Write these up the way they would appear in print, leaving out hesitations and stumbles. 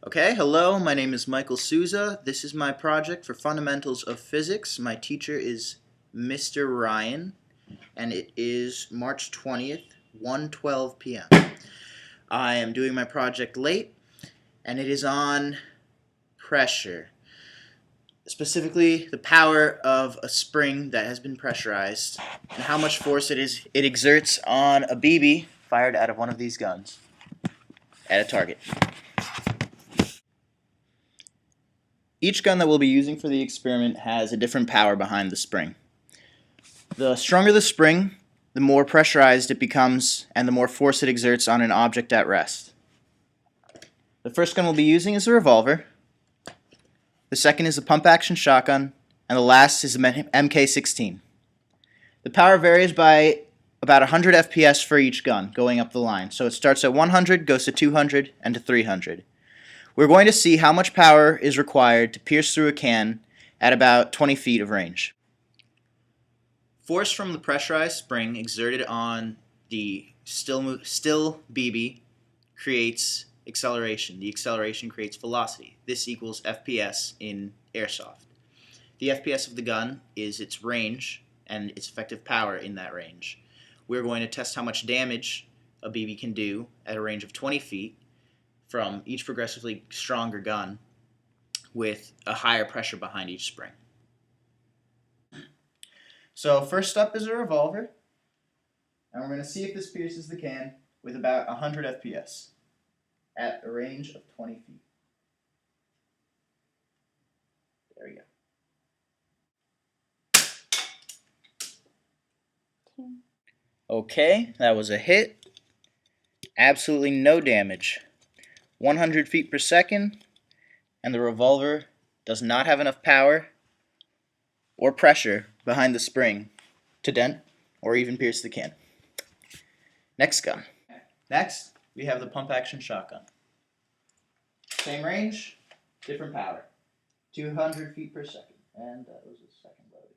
Okay, hello, my name is Michael Souza. This is my project for Fundamentals of Physics. My teacher is Mr. Ryan, and it is March 20th, 1:12 p.m. I am doing my project late, and it is on pressure. Specifically, the power of a spring that has been pressurized, and how much force it exerts on a BB fired out of one of these guns at a target. Each gun that we'll be using for the experiment has a different power behind the spring. The stronger the spring, the more pressurized it becomes and the more force it exerts on an object at rest. The first gun we'll be using is a revolver. The second is a pump-action shotgun, and the last is a MK16. The power varies by about 100 FPS for each gun going up the line. So it starts at 100, goes to 200, and to 300. We're going to see how much power is required to pierce through a can at about 20 feet of range. Force from the pressurized spring exerted on the still BB creates acceleration. The acceleration creates velocity. This equals FPS in airsoft. The FPS of the gun is its range and its effective power in that range. We're going to test how much damage a BB can do at a range of 20 feet from each progressively stronger gun with a higher pressure behind each spring. So first up is a revolver, and we're going to see if this pierces the can with about 100 FPS at a range of 20 feet. There we go. Okay, that was a hit. Absolutely no damage. 100 feet per second, and the revolver does not have enough power or pressure behind the spring to dent or even pierce the can. Next gun. Next, we have the pump-action shotgun. Same range, different power. 200 feet per second, and that was a second loading.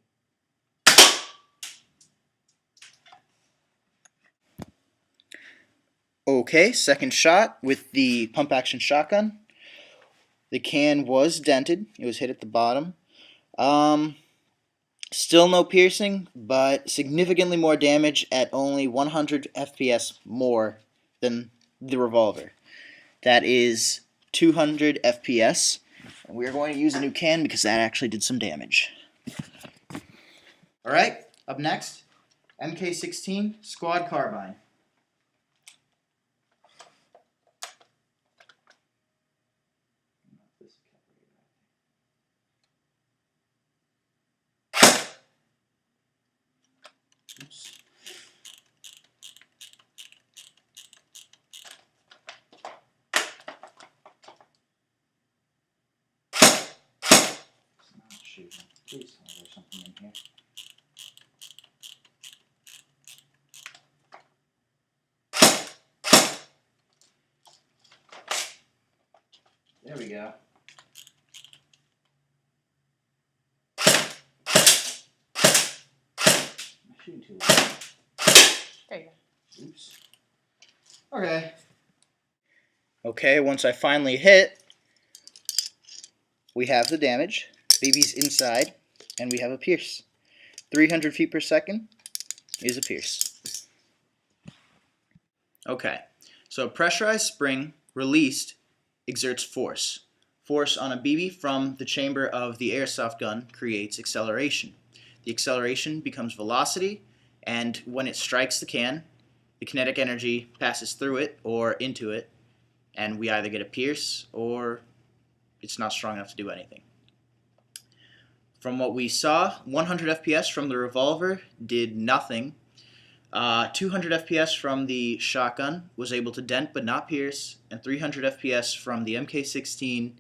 Okay, second shot with the pump-action shotgun. The can was dented. It was hit at the bottom. Still no piercing, but significantly more damage at only 100 FPS more than the revolver. That is 200 FPS. And we're going to use a new can because that actually did some damage. Alright, up next, MK16 Squad Carbine. Oops. It's not shooting. Please tell me there's something in here. There we go. I'm shooting too low. There you go. Oops. Okay. Okay, once I finally hit, we have the damage. BB's inside, and we have a pierce. 300 feet per second is a pierce. Okay, so a pressurized spring released exerts force. Force on a BB from the chamber of the airsoft gun creates acceleration. The acceleration becomes velocity, and when it strikes the can, the kinetic energy passes through it or into it, and we either get a pierce or it's not strong enough to do anything. From what we saw, 100 FPS from the revolver did nothing. 200 FPS from the shotgun was able to dent but not pierce, and 300 FPS from the MK16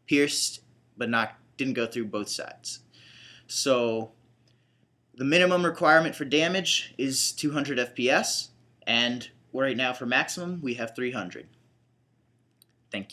pierced but didn't go through both sides. So the minimum requirement for damage is 200 FPS, and right now for maximum we have 300. Thank you.